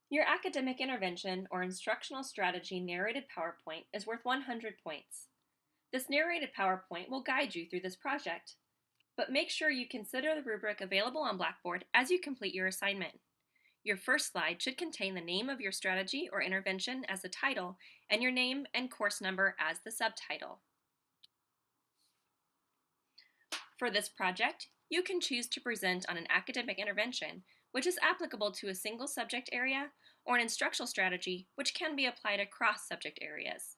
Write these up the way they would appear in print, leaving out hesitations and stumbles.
Your academic intervention or instructional strategy narrated PowerPoint is worth 100 points. This narrated PowerPoint will guide you through this project, but make sure you consider the rubric available on Blackboard as you complete your assignment. Your first slide should contain the name of your strategy or intervention as the title and your name and course number as the subtitle. For this project, you can choose to present on an academic intervention, which is applicable to a single subject area, or an instructional strategy, which can be applied across subject areas.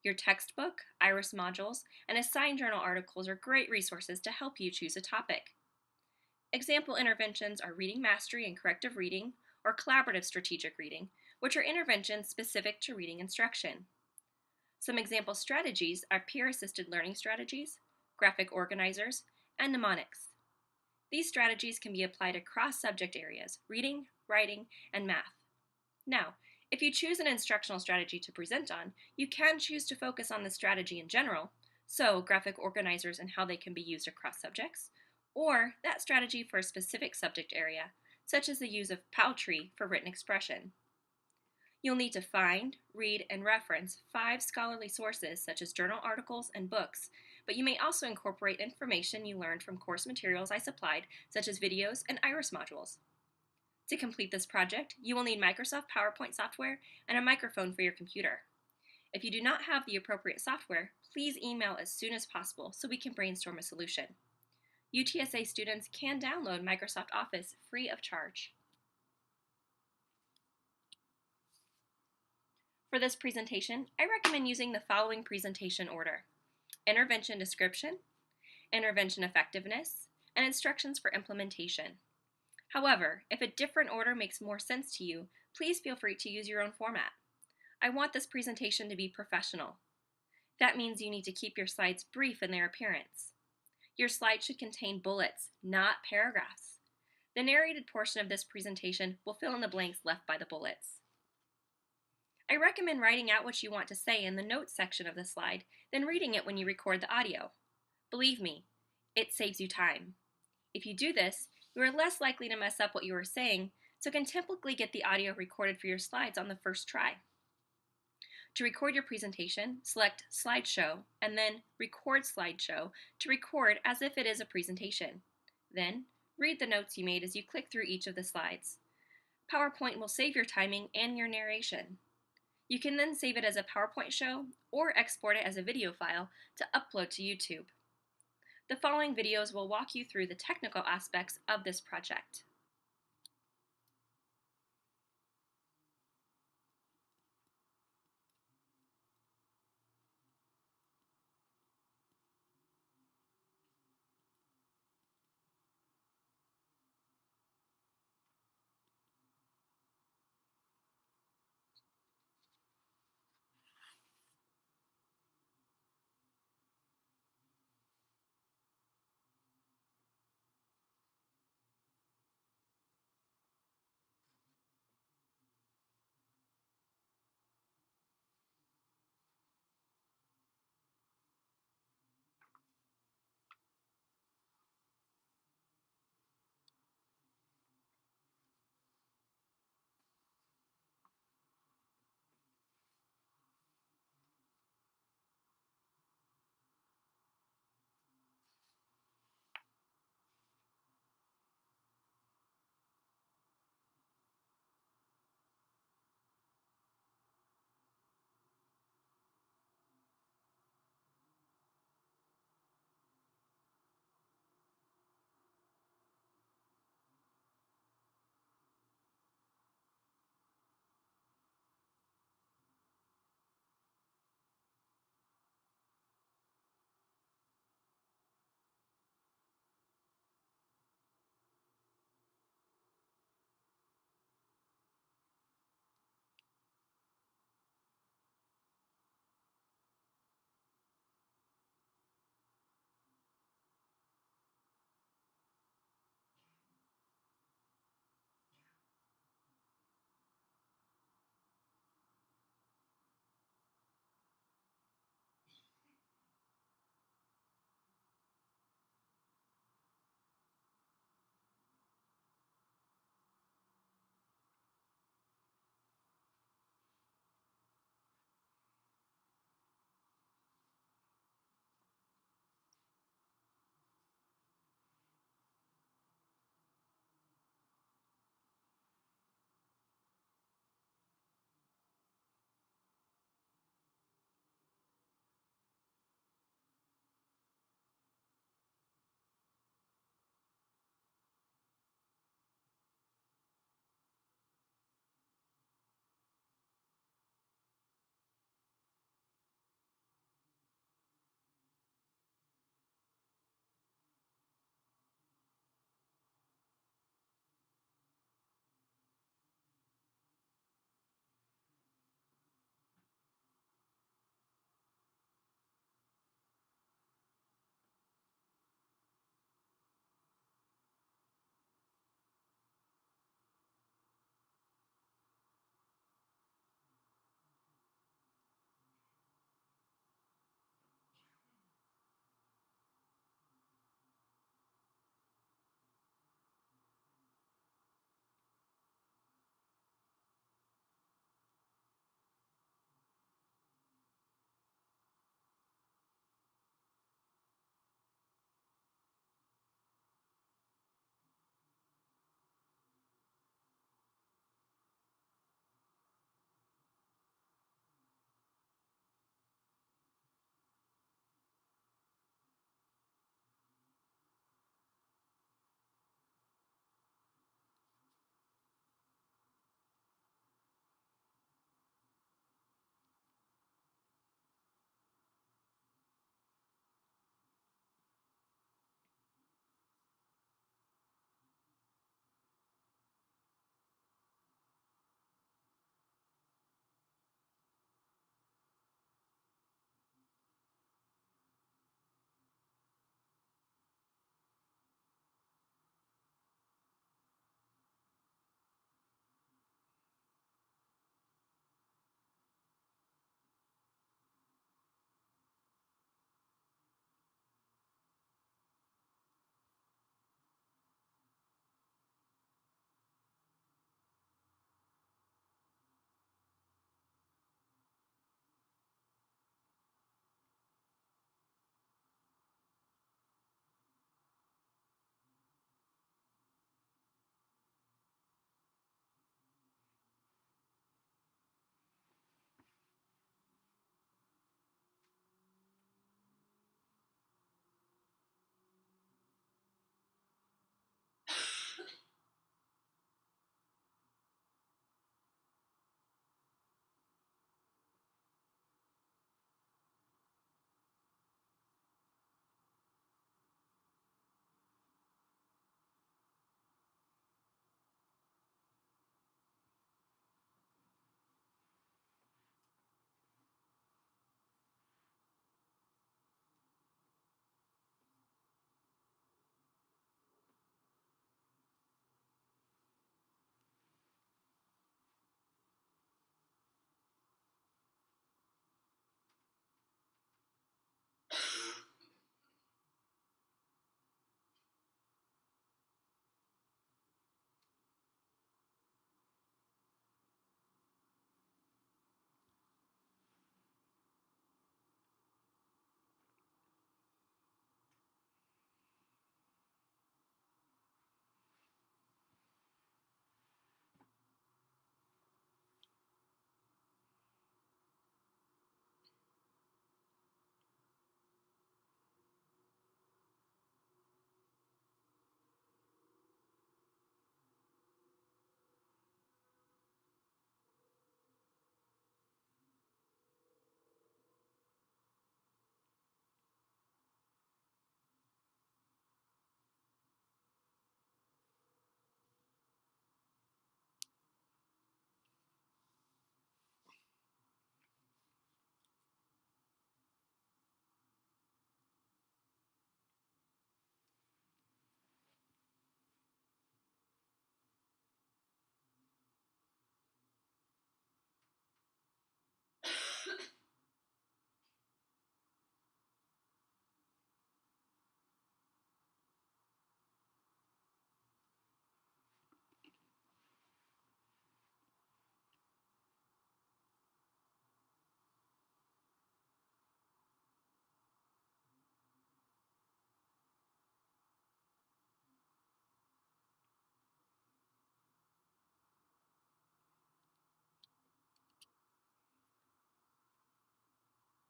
Your textbook, IRIS modules, and assigned journal articles are great resources to help you choose a topic. Example interventions are reading mastery and corrective reading, or collaborative strategic reading, which are interventions specific to reading instruction. Some example strategies are peer-assisted learning strategies, graphic organizers, and mnemonics. These strategies can be applied across subject areas, reading, writing, and math. Now, if you choose an instructional strategy to present on, you can choose to focus on the strategy in general, so graphic organizers and how they can be used across subjects, or that strategy for a specific subject area, such as the use of Paltree for written expression. You'll need to find, read, and reference 5 scholarly sources such as journal articles and books, but you may also incorporate information you learned from course materials I supplied, such as videos and IRIS modules. To complete this project, you will need Microsoft PowerPoint software and a microphone for your computer. If you do not have the appropriate software, please email as soon as possible so we can brainstorm a solution. UTSA students can download Microsoft Office free of charge. For this presentation, I recommend using the following presentation order: intervention description, intervention effectiveness, and instructions for implementation. However, if a different order makes more sense to you, please feel free to use your own format. I want this presentation to be professional. That means you need to keep your slides brief in their appearance. Your slides should contain bullets, not paragraphs. The narrated portion of this presentation will fill in the blanks left by the bullets. I recommend writing out what you want to say in the notes section of the slide, then reading it when you record the audio. Believe me, it saves you time. If you do this, you are less likely to mess up what you are saying, so can typically get the audio recorded for your slides on the first try. To record your presentation, select Slideshow and then Record Slideshow to record as if it is a presentation. Then, read the notes you made as you click through each of the slides. PowerPoint will save your timing and your narration. You can then save it as a PowerPoint show or export it as a video file to upload to YouTube. The following videos will walk you through the technical aspects of this project.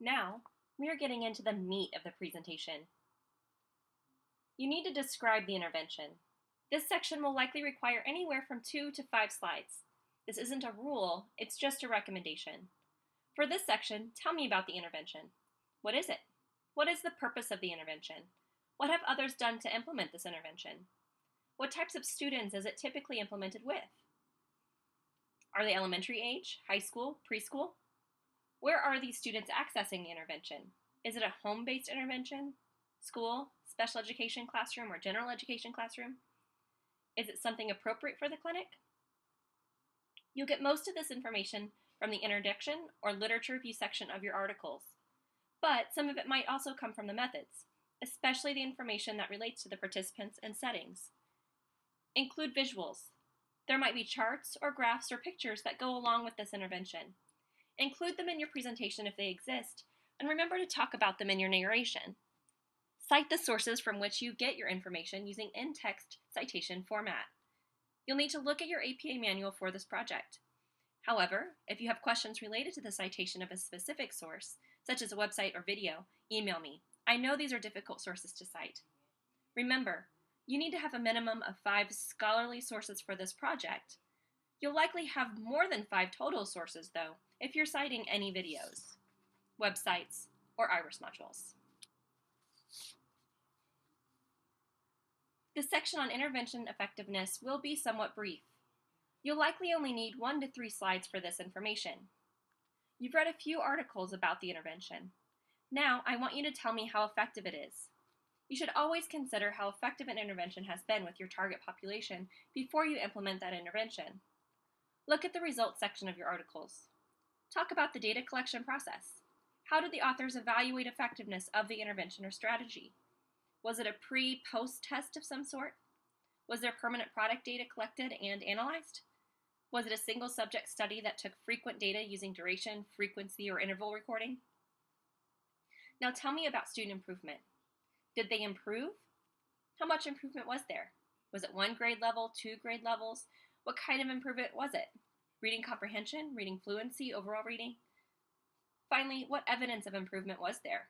Now, we are getting into the meat of the presentation. You need to describe the intervention. This section will likely require anywhere from 2 to 5 slides. This isn't a rule, it's just a recommendation. For this section, tell me about the intervention. What is it? What is the purpose of the intervention? What have others done to implement this intervention? What types of students is it typically implemented with? Are they elementary age, high school, preschool? Where are these students accessing the intervention? Is it a home-based intervention, school, special education classroom, or general education classroom? Is it something appropriate for the clinic? You'll get most of this information from the introduction or literature review section of your articles, but some of it might also come from the methods, especially the information that relates to the participants and settings. Include visuals. There might be charts or graphs or pictures that go along with this intervention. Include them in your presentation if they exist, and remember to talk about them in your narration. Cite the sources from which you get your information using in-text citation format. You'll need to look at your APA manual for this project. However, if you have questions related to the citation of a specific source, such as a website or video, email me. I know these are difficult sources to cite. Remember, you need to have a minimum of 5 scholarly sources for this project. You'll likely have more than 5 total sources, though, if you're citing any videos, websites, or IRIS modules. The section on intervention effectiveness will be somewhat brief. You'll likely only need 1 to 3 slides for this information. You've read a few articles about the intervention. Now, I want you to tell me how effective it is. You should always consider how effective an intervention has been with your target population before you implement that intervention. Look at the results section of your articles. Talk about the data collection process. How did the authors evaluate effectiveness of the intervention or strategy? Was it a pre-post test of some sort? Was there permanent product data collected and analyzed? Was it a single subject study that took frequent data using duration, frequency, or interval recording? Now tell me about student improvement. Did they improve? How much improvement was there? Was it 1 grade level, 2 grade levels? What kind of improvement was it? Reading comprehension, reading fluency, overall reading? Finally, what evidence of improvement was there?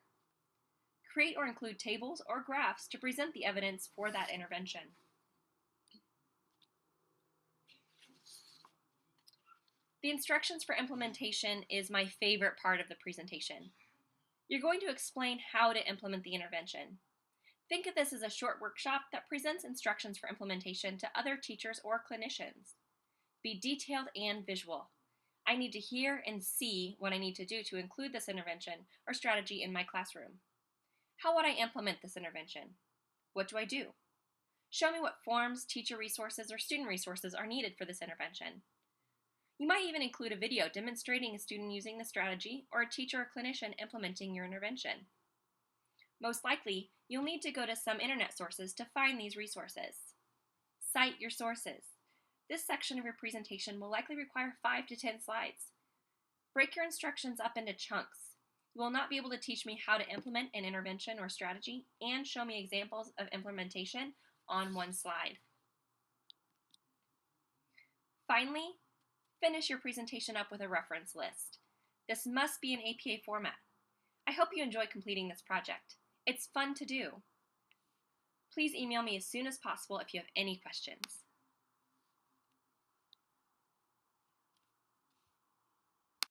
Create or include tables or graphs to present the evidence for that intervention. The instructions for implementation is my favorite part of the presentation. You're going to explain how to implement the intervention. Think of this as a short workshop that presents instructions for implementation to other teachers or clinicians. Be detailed and visual. I need to hear and see what I need to do to include this intervention or strategy in my classroom. How would I implement this intervention? What do I do? Show me what forms, teacher resources, or student resources are needed for this intervention. You might even include a video demonstrating a student using the strategy or a teacher or clinician implementing your intervention. Most likely, you'll need to go to some internet sources to find these resources. Cite your sources. This section of your presentation will likely require 5 to 10 slides. Break your instructions up into chunks. You will not be able to teach me how to implement an intervention or strategy and show me examples of implementation on one slide. Finally, finish your presentation up with a reference list. This must be in APA format. I hope you enjoy completing this project. It's fun to do. Please email me as soon as possible if you have any questions.